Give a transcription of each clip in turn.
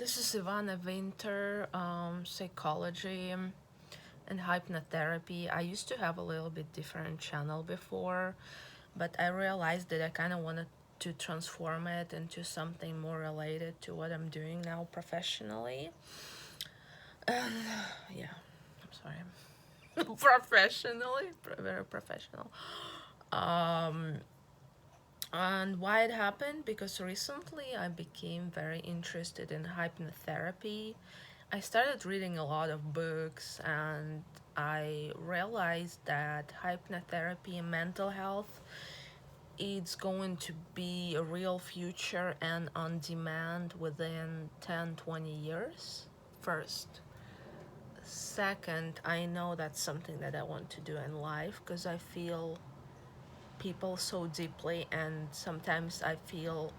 This is Ivana Winter, psychology and hypnotherapy. I used to have a little bit different channel before, but I realized that I kind of wanted to transform it into something more related to what I'm doing now professionally. Yeah, I'm sorry. Professionally, very professional. Um, and why it happened? Because recently I became very interested in hypnotherapy. I started reading a lot of books and I realized that hypnotherapy and mental health it's going to be a real future and on demand within 10-20 years. First. Second, I know that's something that I want to do in life because I feel people so deeply, and sometimes I feel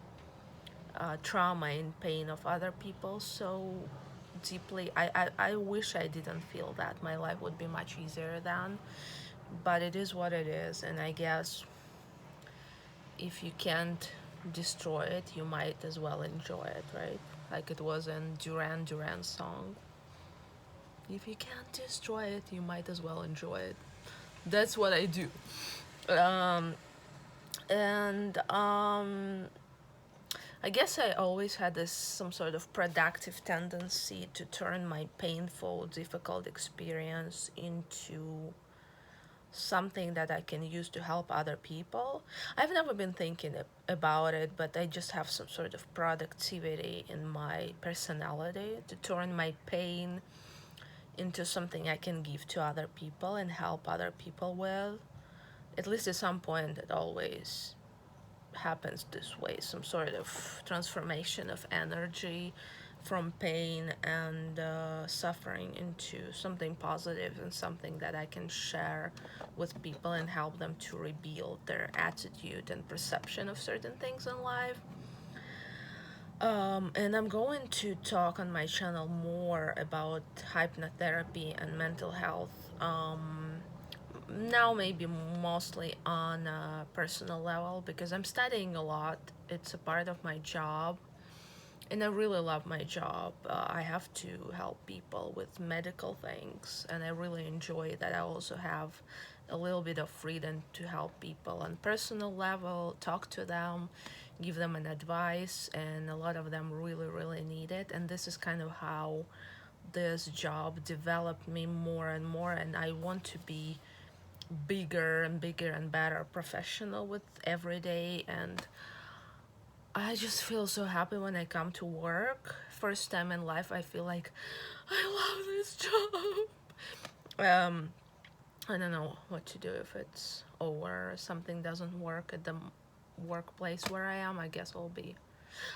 trauma and pain of other people so deeply. I wish I didn't feel that. My life would be much easier then. But it is what it is, and I guess if you can't destroy it, you might as well enjoy it, right? Like it was in Duran Duran's song. If you can't destroy it, you might as well enjoy it. That's what I do. Um, and I guess I always had this some sort of productive tendency to turn my painful, difficult experience into something that I can use to help other people. I've never been thinking about it, but I just have some sort of productivity in my personality to turn my pain into something I can give to other people and help other people with. At least at some point, it always happens this way, some sort of transformation of energy from pain and suffering into something positive and something that I can share with people and help them to rebuild their attitude and perception of certain things in life. And I'm going to talk on my channel more about hypnotherapy and mental health. Now maybe mostly on a personal level because I'm studying a lot. It's a part of my job, and I really love my job. I have to help people with medical things, and I really enjoy that. I also have a little bit of freedom to help people on personal level, talk to them, give them an advice, and a lot of them really need it. And this is kind of how this job developed me more and more, and I want to be bigger and better professional with every day. And I just feel so happy when I come to work. First time in life I feel like I love this job. I don't know what to do if it's over, something doesn't work at the workplace where I am. I guess I'll be,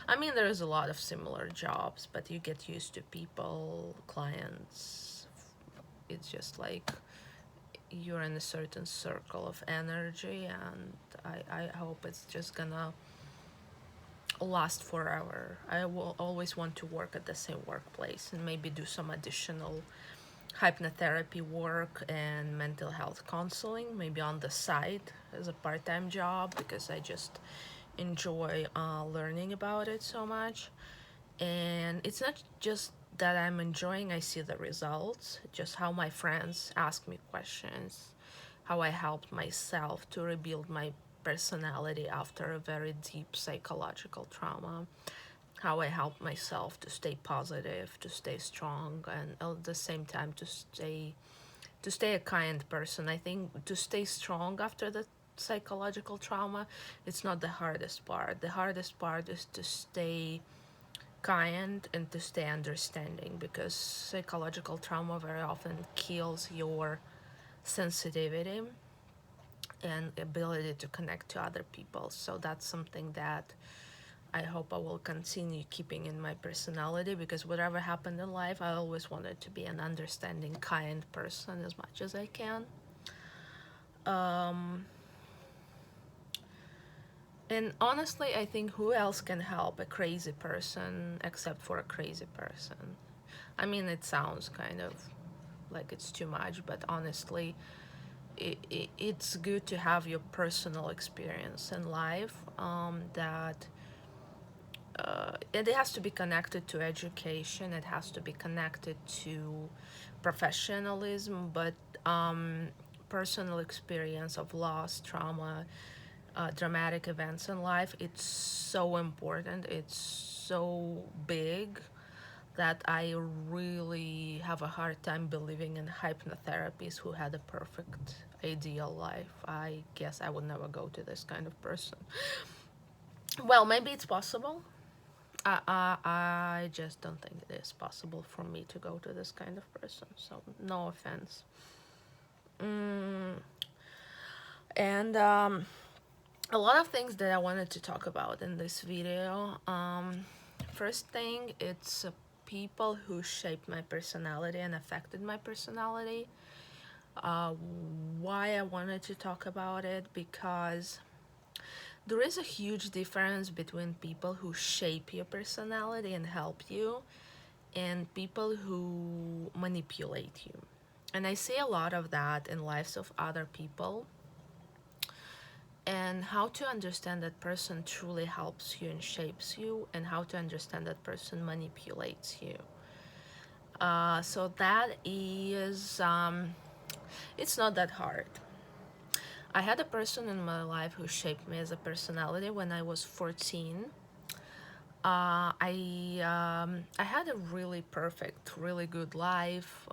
I mean, there's a lot of similar jobs, but you get used to people, clients. It's just like you're in a certain circle of energy, and I hope it's just gonna last forever. I will always want to work at the same workplace and maybe do some additional hypnotherapy work and mental health counseling, maybe on the side as a part time job because I just enjoy learning about it so much. And it's not just that I'm enjoying, I see the results, just how my friends ask me questions, how I helped myself to rebuild my personality after a very deep psychological trauma, how I helped myself to stay positive, to stay strong, and at the same time to stay a kind person. I think to stay strong after the psychological trauma, it's not the hardest part. The hardest part is to stay kind and to stay understanding because psychological trauma very often kills your sensitivity and ability to connect to other people. So that's something that I hope I will continue keeping in my personality because whatever happened in life, I always wanted to be an understanding, kind person as much as I can. Um, and honestly, I think who else can help a crazy person except for a crazy person? I mean, it sounds kind of like it's too much, but honestly, it's good to have your personal experience in life that it has to be connected to education, it has to be connected to professionalism, but um, personal experience of loss, trauma, dramatic events in life, it's so important, it's so big that I really have a hard time believing in hypnotherapists who had a perfect ideal life. I guess I would never go to this kind of person. Well, maybe it's possible. I just don't think it is possible for me to go to this kind of person. So no offense. Mm, and a lot of things that I wanted to talk about in this video. First thing, it's people who shaped my personality and affected my personality. Uh, why I wanted to talk about it, because there is a huge difference between people who shape your personality and help you and people who manipulate you. And I see a lot of that in lives of other people. And how to understand that person truly helps you and shapes you, and how to understand that person manipulates you. So that is, it's not that hard. I had a person in my life who shaped me as a personality when I was 14. I had a really perfect, really good life.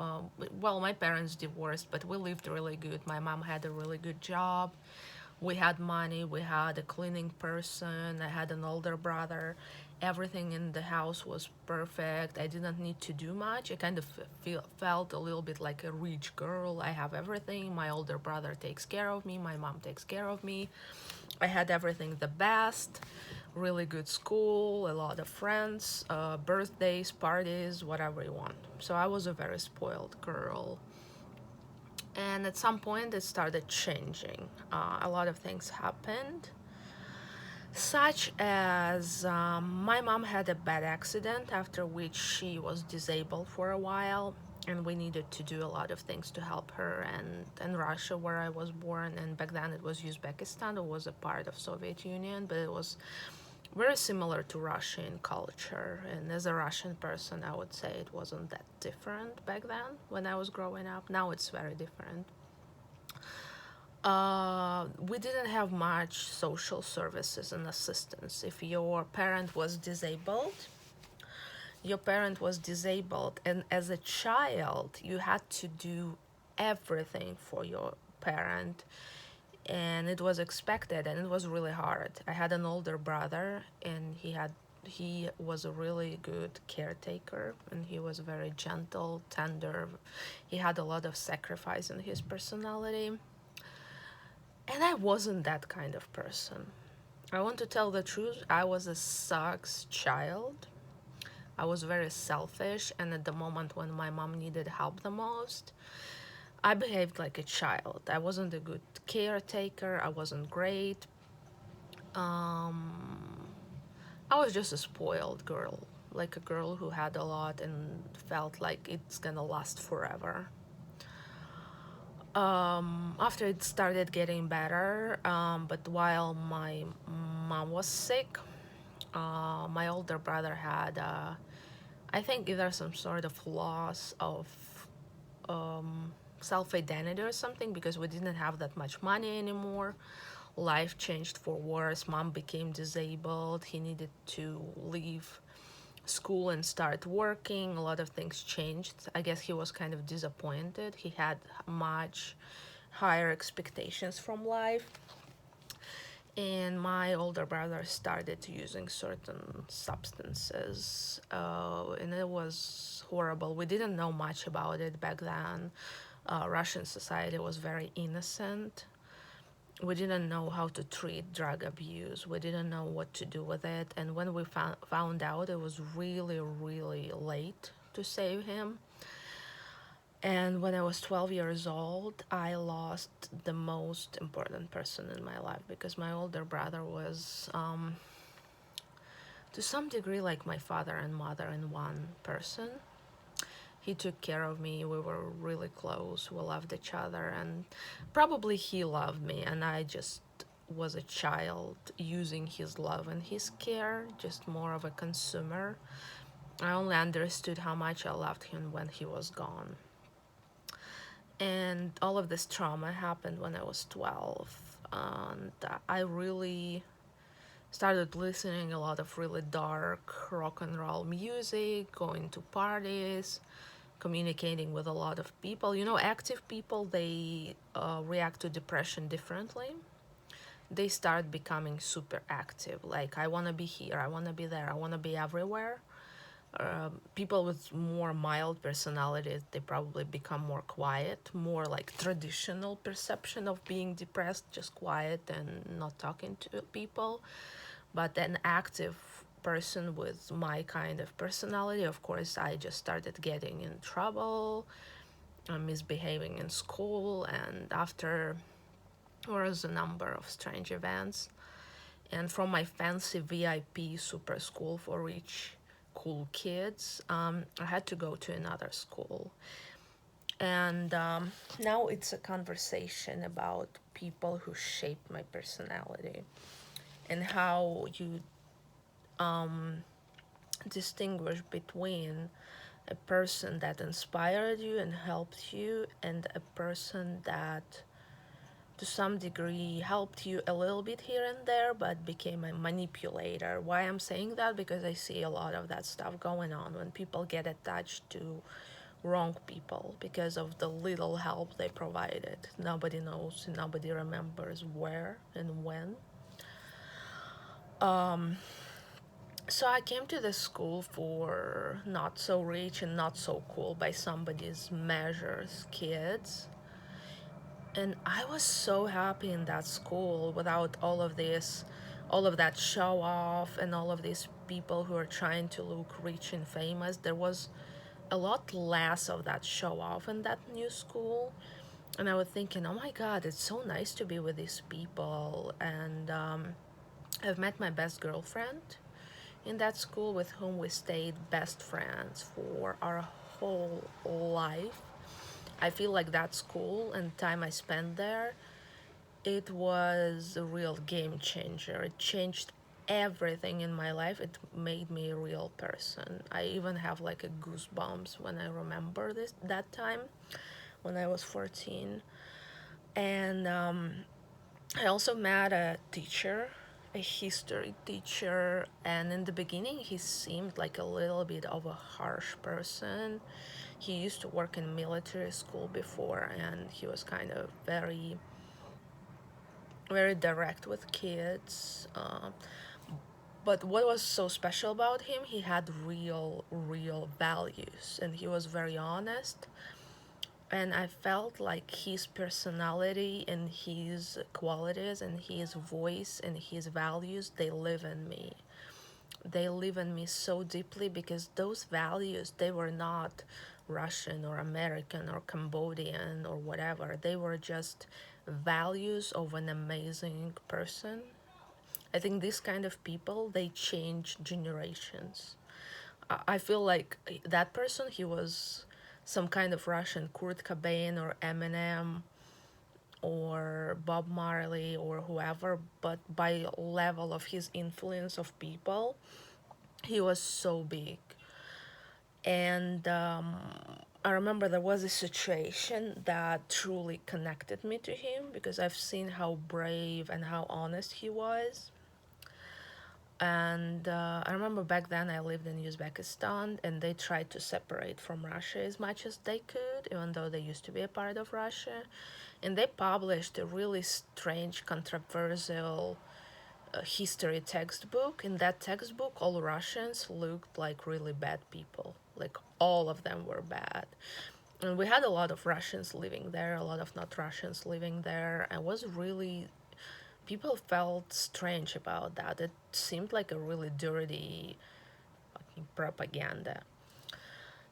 Well, my parents divorced, but we lived really good. My mom had a really good job. We had money. We had a cleaning person. I had an older brother. Everything in the house was perfect. I didn't need to do much. I kind of felt a little bit like a rich girl. I have everything. My older brother takes care of me. My mom takes care of me. I had everything the best, really good school, a lot of friends, birthdays, parties, whatever you want. So I was a very spoiled girl. And at some point, it started changing. A lot of things happened, such as my mom had a bad accident after which she was disabled for a while, and we needed to do a lot of things to help her. And in Russia, where I was born, and back then it was Uzbekistan, it was a part of Soviet Union, but it was very similar to Russian culture. And as a Russian person, I would say it wasn't that different back then when I was growing up. Now it's very different. We didn't have much social services and assistance. If your parent was disabled, and as a child, you had to do everything for your parent, and it was expected, and it was really hard. I had an older brother, and he was a really good caretaker, and he was very gentle, tender. He had a lot of sacrifice in his personality, and I wasn't that kind of person. I want to tell the truth, I was a sucks child. I was very selfish, and at the moment when my mom needed help the most, I behaved like a child. I wasn't a good caretaker, I wasn't great. I was just a spoiled girl, like a girl who had a lot and felt like it's gonna last forever. After it started getting better, but while my mom was sick, my older brother had, I think, either some sort of loss of self identity or something, because we didn't have that much money anymore. Life changed for worse. Mom became disabled. He needed to leave school and start working. A lot of things changed. I guess he was kind of disappointed. He had much higher expectations from life. And my older brother started using certain substances, and it was horrible. We didn't know much about it back then. Russian society was very innocent. We didn't know how to treat drug abuse. We didn't know what to do with it. And when we found out, it was really, really late to save him. And when I was 12 years old, I lost the most important person in my life, because my older brother was, to some degree, like my father and mother in one person. He took care of me. We were really close. We loved each other, and probably he loved me, and I just was a child using his love and his care, just more of a consumer. I only understood how much I loved him when he was gone. And all of this trauma happened when I was 12. And I really started listening a lot of really dark rock and roll music, going to parties, communicating with a lot of people. You know, active people, they react to depression differently. They start becoming super active. Like, I want to be here, I want to be there, I want to be everywhere. People with more mild personalities, they probably become more quiet, more like traditional perception of being depressed, just quiet and not talking to people. But an active person with my kind of personality, of course, I just started getting in trouble, misbehaving in school, and after was a number of strange events. And from my fancy VIP super school for rich, cool kids, I had to go to another school. And now it's a conversation about people who shaped my personality and how you distinguish between a person that inspired you and helped you and a person that to some degree helped you a little bit here and there but became a manipulator. Why I'm saying that? Because I see a lot of that stuff going on when people get attached to wrong people because of the little help they provided. Nobody knows, nobody remembers where and when. So I came to this school for not so rich and not so cool by somebody's measures kids. And I was so happy in that school without all of this, all of that show off and all of these people who are trying to look rich and famous. There was a lot less of that show off in that new school. And I was thinking, oh my God, it's so nice to be with these people. And I've met my best girlfriend in that school with whom we stayed best friends for our whole life. I feel like that school and time I spent there, it was a real game changer. It changed everything in my life. It made me a real person. I even have like a goosebumps when I remember this that time when I was 14. And I also met a teacher, a history teacher, and in the beginning he seemed like a little bit of a harsh person. He used to work in military school before, and he was kind of very direct with kids. But what was so special about him, he had real values, and he was very honest. And I felt like his personality and his qualities and his voice and his values, they live in me. They live in me so deeply because those values, they were not Russian or American or Cambodian or whatever. They were just values of an amazing person. I think this kind of people, they change generations. I feel like that person, he was some kind of Russian Kurt Cobain or Eminem or Bob Marley or whoever, but by level of his influence of people, he was so big. And I remember there was a situation that truly connected me to him because I've seen how brave and how honest he was. And I remember back then I lived in Uzbekistan and they tried to separate from Russia as much as they could, even though they used to be a part of Russia. And they published a really strange, controversial history textbook. In that textbook, all Russians looked like really bad people. Like all of them were bad. And we had a lot of Russians living there, a lot of not Russians living there. And was really, people felt strange about that. It seemed like a really dirty fucking propaganda.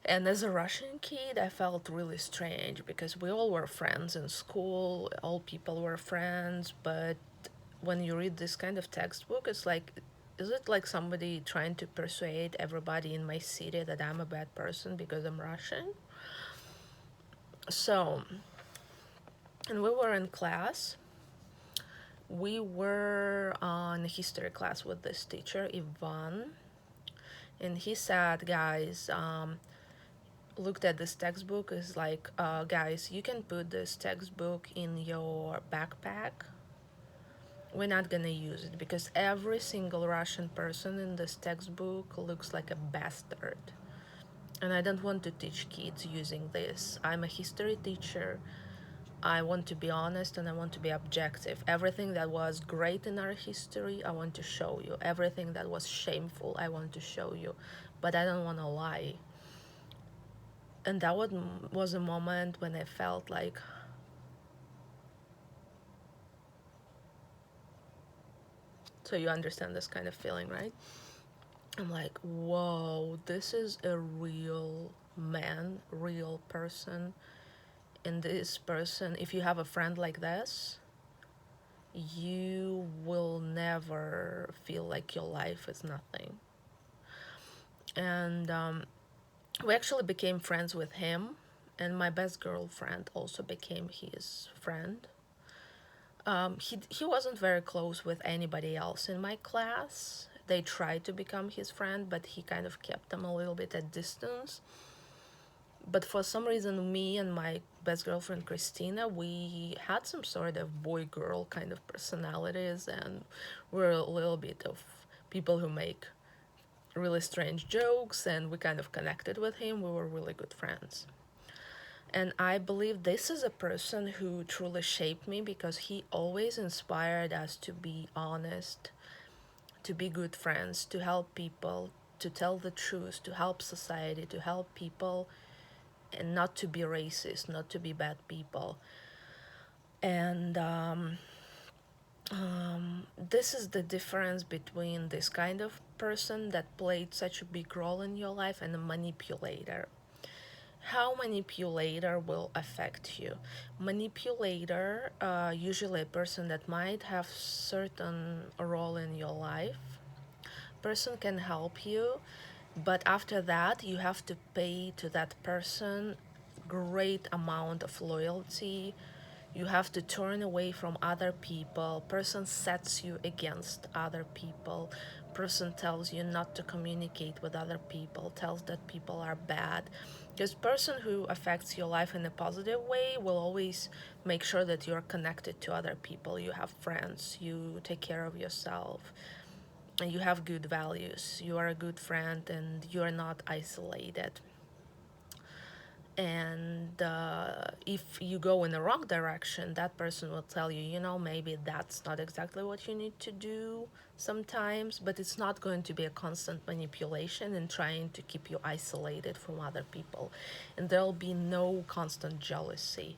And as a Russian kid, I felt really strange because we all were friends in school, all people were friends, but when you read this kind of textbook, it's like, is it like somebody trying to persuade everybody in my city that I'm a bad person because I'm Russian? So, and we were in class, We were on a history class with this teacher, Ivan, and he said, guys, looked at this textbook is like, guys, you can put this textbook in your backpack. We're not gonna use it because every single Russian person in this textbook looks like a bastard. And I don't want to teach kids using this. I'm a history teacher. I want to be honest and I want to be objective. Everything that was great in our history, I want to show you. Everything that was shameful, I want to show you. But I don't want to lie. And that was a moment when I felt like, so you understand this kind of feeling, right? I'm like, whoa, this is a real man, real person. And this person, if you have a friend like this, you will never feel like your life is nothing. And we actually became friends with him, and my best girlfriend also became his friend. He wasn't very close with anybody else in my class. They tried to become his friend, but he kind of kept them a little bit at distance. But for some reason, me and my best girlfriend Christina, we had some sort of boy girl kind of personalities, and we're a little bit of people who make really strange jokes, and we kind of connected with him. We were really good friends. And I believe this is a person who truly shaped me because he always inspired us to be honest, to be good friends, to help people, to tell the truth, to help society, to help people, and not to be racist, not to be bad people. And this is the difference between this kind of person that played such a big role in your life and a manipulator. How manipulator will affect you? Manipulator, usually a person that might have certain role in your life. Person can help you, but after that you have to pay to that person great amount of loyalty. You have to turn away from other people. Person sets you against other people. Person tells you not to communicate with other people, tells that people are bad. This person who affects your life in a positive way will always make sure that you're connected to other people. You have friends, you take care of yourself, and you have good values. You are a good friend and you're not isolated. And if you go in the wrong direction, that person will tell you, maybe that's not exactly what you need to do sometimes, but it's not going to be a constant manipulation and trying to keep you isolated from other people. And there'll be no constant jealousy.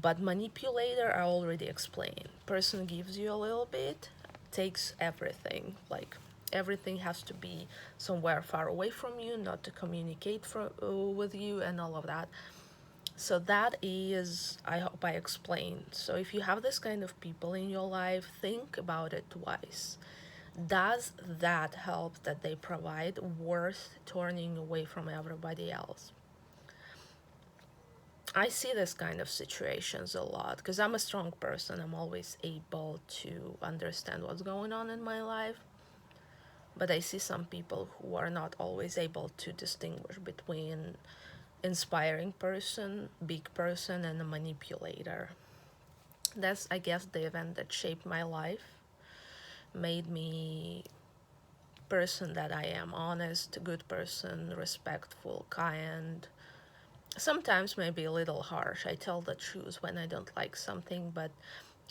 But manipulator, I already explained. Person gives you a little bit, takes everything. Like everything has to be somewhere far away from you, not to communicate with you, and all of that. So that is, I hope I explained. So if you have this kind of people in your life, think about it twice. Does that help that they provide worth turning away from everybody else? I see this kind of situations a lot because I'm a strong person. I'm always able to understand what's going on in my life. But I see some people who are not always able to distinguish between inspiring person, big person, and a manipulator. That's, I guess, the event that shaped my life, made me person that I am, honest, good person, respectful, kind, sometimes maybe a little harsh. I tell the truth when I don't like something, but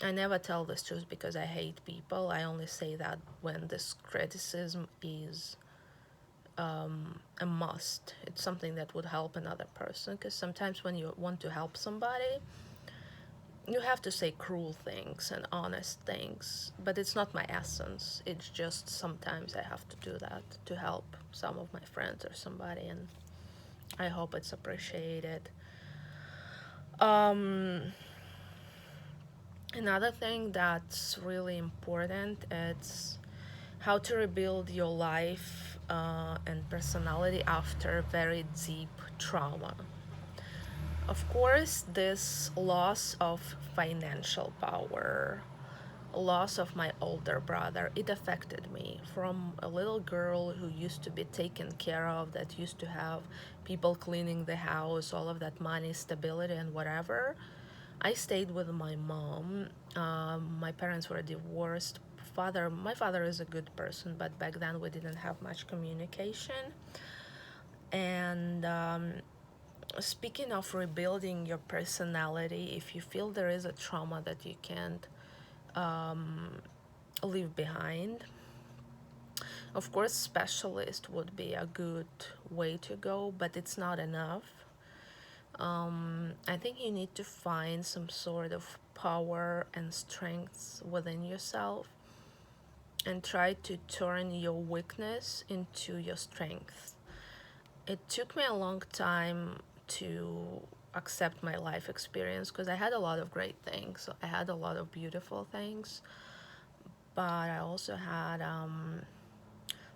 I never tell this truth because I hate people. I only say that when this criticism is a must. It's something that would help another person. Because sometimes when you want to help somebody, you have to say cruel things and honest things. But it's not my essence. It's just sometimes I have to do that to help some of my friends or somebody, and I hope it's appreciated. Another thing that's really important is how to rebuild your life and personality after very deep trauma. Of course, this loss of financial power, loss of my older brother, it affected me from a little girl who used to be taken care of, that used to have people cleaning the house, all of that money, stability, and whatever. I stayed with my mom. My parents were divorced. My father is a good person, but back then we didn't have much communication. And speaking of rebuilding your personality, if you feel there is a trauma that you can't leave behind, of course, specialist would be a good way to go, but it's not enough. I think you need to find some sort of power and strength within yourself and try to turn your weakness into your strength. It took me a long time to accept my life experience because I had a lot of great things. I had a lot of beautiful things, but I also had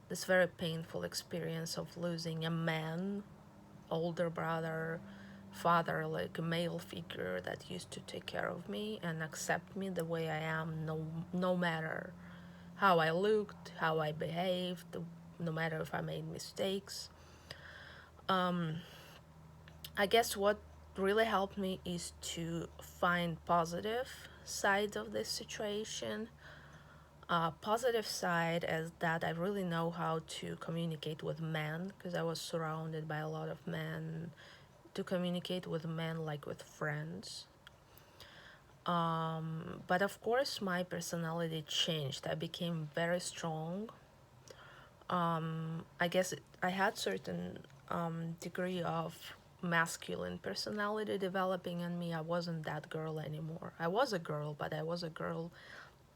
this very painful experience of losing a man, older brother, father, like a male figure that used to take care of me and accept me the way I am, no matter how I looked, how I behaved, no matter if I made mistakes. I guess what really helped me is to find positive sides of this situation. Positive side is that I really know how to communicate with men because I was surrounded by a lot of men, to communicate with men like with friends. But of course, my personality changed. I became very strong. I guess I had certain degree of masculine personality developing in me. I wasn't that girl anymore. I was a girl, but I was a girl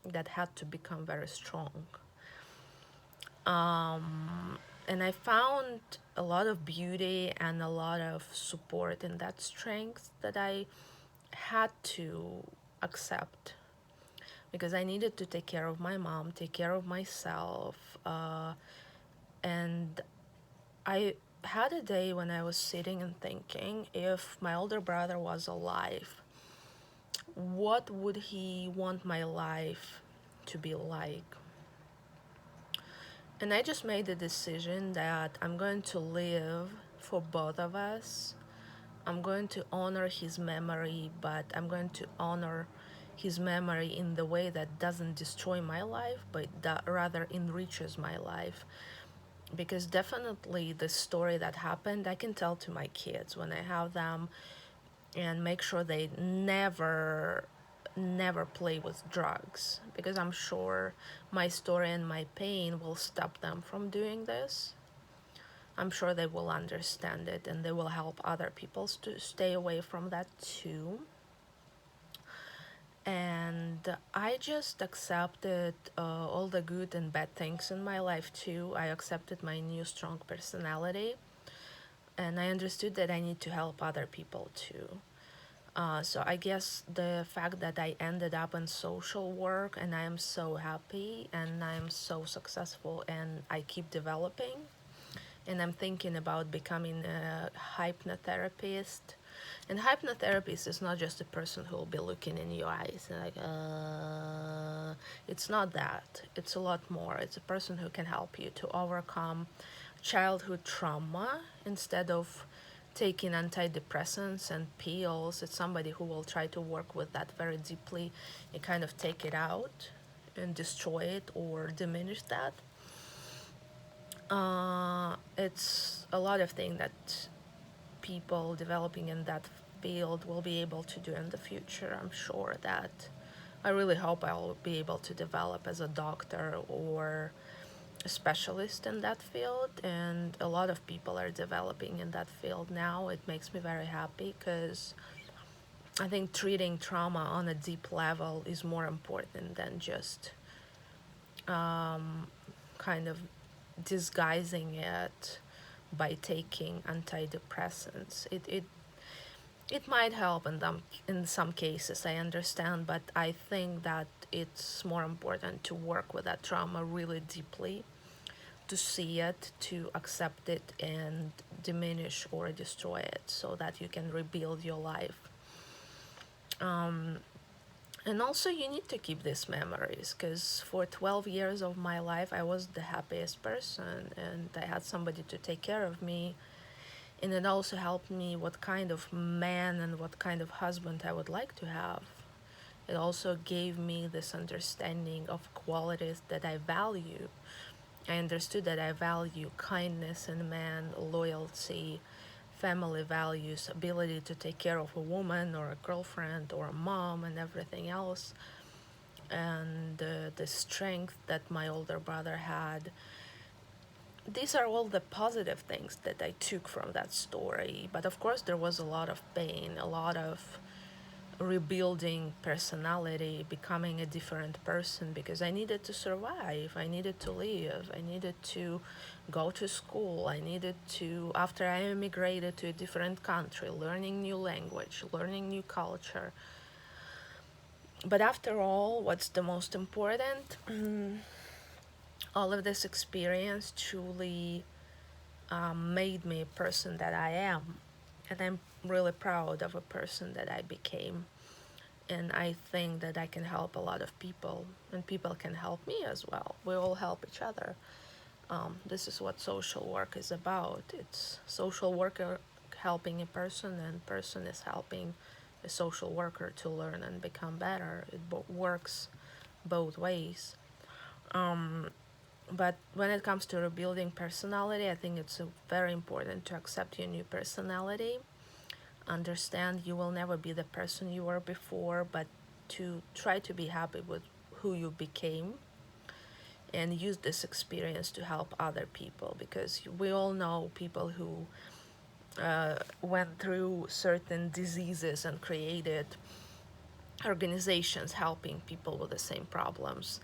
that had to become very strong. And I found a lot of beauty and a lot of support in that strength that I had to accept because I needed to take care of my mom, take care of myself, and I had a day when I was sitting and thinking, if my older brother was alive, what would he want my life to be like? And I just made the decision that I'm going to live for both of us. I'm going to honor his memory, but I'm going to honor his memory in the way that doesn't destroy my life, but that rather enriches my life. Because definitely the story that happened, I can tell to my kids when I have them and make sure they never play with drugs because I'm sure my story and my pain will stop them from doing this. I'm sure they will understand it and they will help other people to stay away from that too. And I just accepted all the good and bad things in my life too. I accepted my new strong personality and I understood that I need to help other people too. So I guess the fact that I ended up in social work and I am so happy and I'm so successful and I keep developing and I'm thinking about becoming a hypnotherapist. And hypnotherapist is not just a person who will be looking in your eyes and like, it's not that. It's a lot more. It's a person who can help you to overcome childhood trauma instead of taking antidepressants and pills. It's somebody who will try to work with that very deeply and kind of take it out and destroy it or diminish that. It's a lot of things that people developing in that field will be able to do in the future. I'm sure that I really hope I'll be able to develop as a doctor or a specialist in that field, and a lot of people are developing in that field now. It makes me very happy because I think treating trauma on a deep level is more important than just kind of disguising it by taking antidepressants. It might help in some cases, I understand, but I think that it's more important to work with that trauma really deeply, to see it, to accept it, and diminish or destroy it so that you can rebuild your life. And also, you need to keep these memories because for 12 years of my life, I was the happiest person and I had somebody to take care of me. And it also helped me what kind of man and what kind of husband I would like to have. It also gave me this understanding of qualities that I value. I understood that I value kindness in man, loyalty, family values, ability to take care of a woman or a girlfriend or a mom and everything else. And the strength that my older brother had. These are all the positive things that I took from that story. But of course, there was a lot of pain, a lot of rebuilding personality, becoming a different person because I needed to survive, I needed to live, I needed to go to school, I needed to, after I immigrated to a different country, learning new language, learning new culture. But after all, what's the most important? All of this experience truly made me a person that I am. And I'm really proud of a person that I became. And I think that I can help a lot of people, and people can help me as well. We all help each other. This is what social work is about. It's social worker helping a person, and person is helping a social worker to learn and become better. It works both ways. But when it comes to rebuilding personality, I think it's very important to accept your new personality. Understand you will never be the person you were before, but to try to be happy with who you became and use this experience to help other people, because we all know people who went through certain diseases and created organizations helping people with the same problems.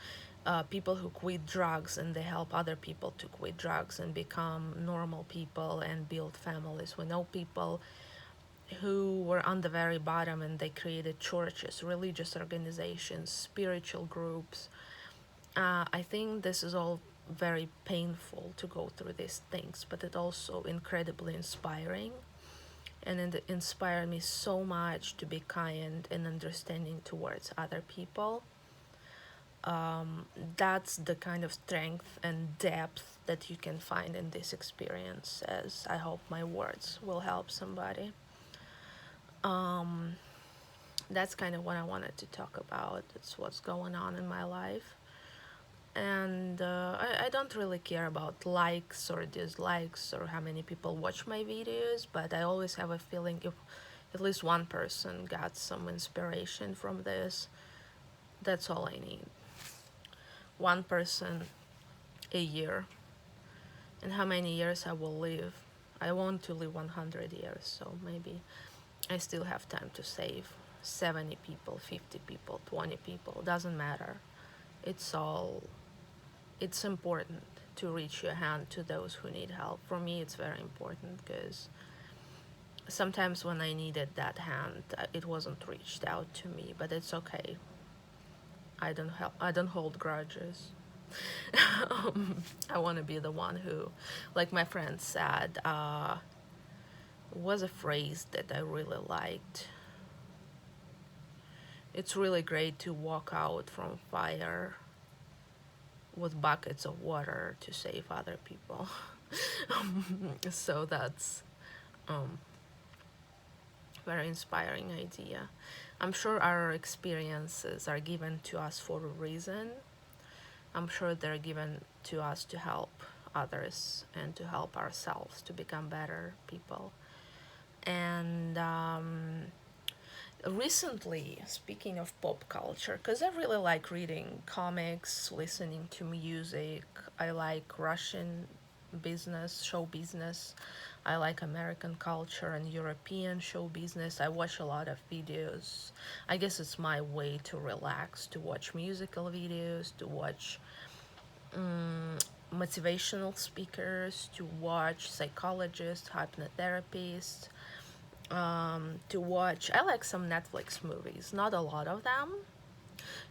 People who quit drugs and they help other people to quit drugs and become normal people and build families. We know people who were on the very bottom and they created churches, religious organizations, spiritual groups. I think this is all very painful to go through these things, but it also incredibly inspiring. And it inspired me so much to be kind and understanding towards other people. That's the kind of strength and depth that you can find in this experience, as I hope my words will help somebody. That's kind of what I wanted to talk about. It's what's going on in my life. And I don't really care about likes or dislikes or how many people watch my videos, but I always have a feeling if at least one person got some inspiration from this, that's all I need. One person a year. And how many years I will live? I want to live 100 years, so maybe I still have time to save 70 people, 50 people, 20 people, doesn't matter. It's important to reach your hand to those who need help. For me, it's very important because sometimes when I needed that hand, it wasn't reached out to me, but it's okay. I don't hold grudges. I want to be the one who, like my friend said, was a phrase that I really liked. It's really great to walk out from fire with buckets of water to save other people. So that's very inspiring idea. I'm sure our experiences are given to us for a reason. I'm sure they're given to us to help others and to help ourselves to become better people. And recently, speaking of pop culture, because I really like reading comics, listening to music, I like Russian show business. I like American culture and European show business. I watch a lot of videos. I guess it's my way to relax, to watch musical videos, to watch motivational speakers, to watch psychologists, hypnotherapists, to watch. I like some Netflix movies, not a lot of them.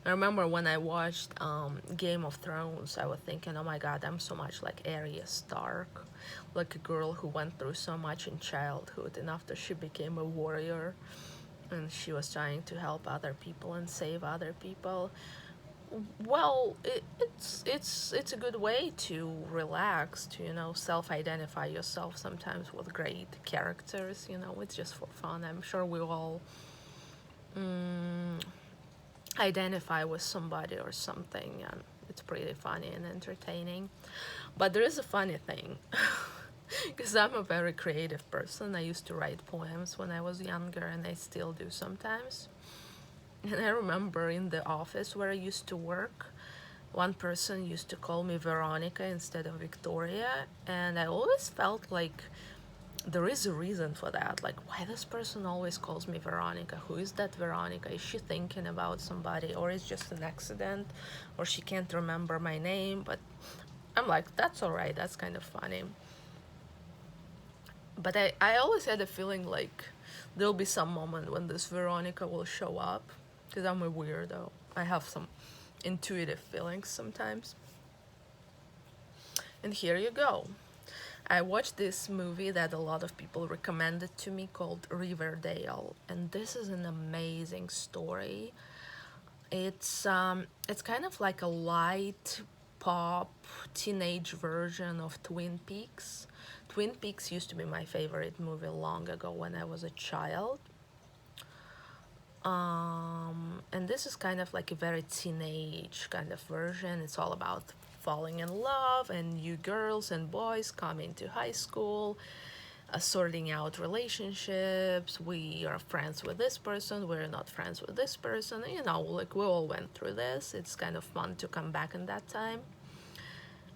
I remember when I watched Game of Thrones, I was thinking, oh my god, I'm so much like Arya Stark, like a girl who went through so much in childhood, and after she became a warrior, and she was trying to help other people and save other people. Well, it's a good way to relax, to self-identify yourself sometimes with great characters. It's just for fun. I'm sure we all identify with somebody or something, and it's pretty funny and entertaining. But there is a funny thing. Because I'm a very creative person. I used to write poems when I was younger, and I still do sometimes. And I remember in the office where I used to work, one person used to call me Veronica instead of Victoria, and I always felt like there is a reason for that. Like, why this person always calls me Veronica? Who is that Veronica? Is she thinking about somebody, or is just an accident, or she can't remember my name? But I'm like, that's all right. That's kind of funny. But I always had a feeling like there'll be some moment when this Veronica will show up, because I'm a weirdo. I have some intuitive feelings sometimes. And here you go. I watched this movie that a lot of people recommended to me called Riverdale, and this is an amazing story. It's kind of like a light pop teenage version of Twin Peaks. Twin Peaks used to be my favorite movie long ago when I was a child. And this is kind of like a very teenage kind of version. It's all about falling in love and new girls and boys coming to high school, sorting out relationships. We are friends with this person, we're not friends with this person. Like we all went through this. It's kind of fun to come back in that time.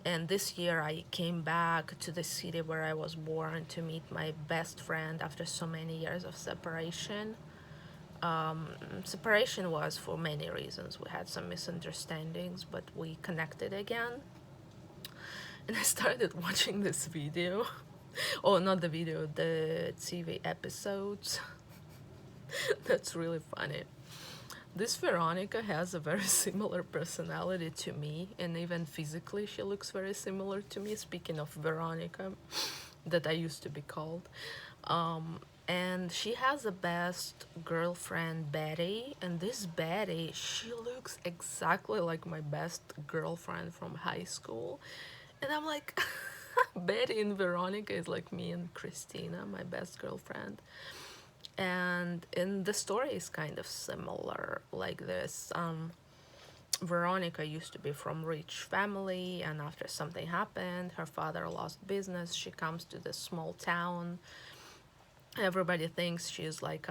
And this year I came back to the city where I was born to meet my best friend after so many years of separation. Separation was for many reasons. We had some misunderstandings, but we connected again. And I started watching this video. Oh, not the video, the TV episodes. That's really funny. This Veronica has a very similar personality to me, and even physically, she looks very similar to me. Speaking of Veronica, that I used to be called. And she has a best girlfriend, Betty, and this Betty, she looks exactly like my best girlfriend from high school. And I'm like, Betty and Veronica is like me and Christina, my best girlfriend. And in the story is kind of similar, like this. Veronica used to be from rich family, and after something happened, her father lost business. She comes to this small town. Everybody thinks she's like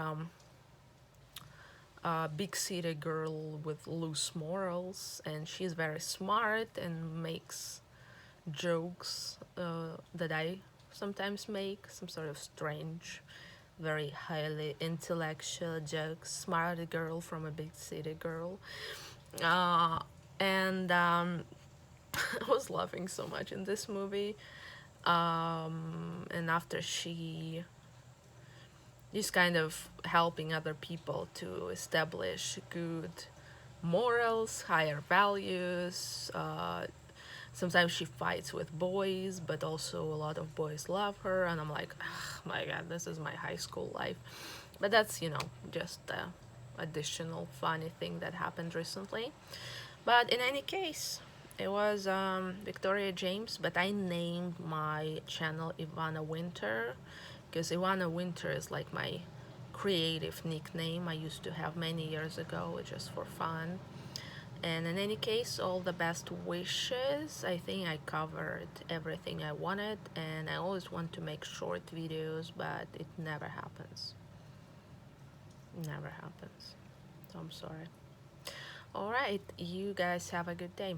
a big city girl with loose morals, and she's very smart and makes jokes that I sometimes make, some sort of strange, very highly intellectual jokes. Smart girl from a big city girl. Uh, and I was laughing so much in this movie. And after she's kind of helping other people to establish good morals, higher values. Sometimes she fights with boys, but also a lot of boys love her. And I'm like, oh my god, this is my high school life. But that's, just a additional funny thing that happened recently. But in any case, it was Victoria James, but I named my channel Ivana Winter because Ivana Winter is like my creative nickname I used to have many years ago, just for fun. And in any case, all the best wishes. I think I covered everything I wanted, and I always want to make short videos, but it never happens. Never happens. So I'm sorry. Alright, you guys have a good day.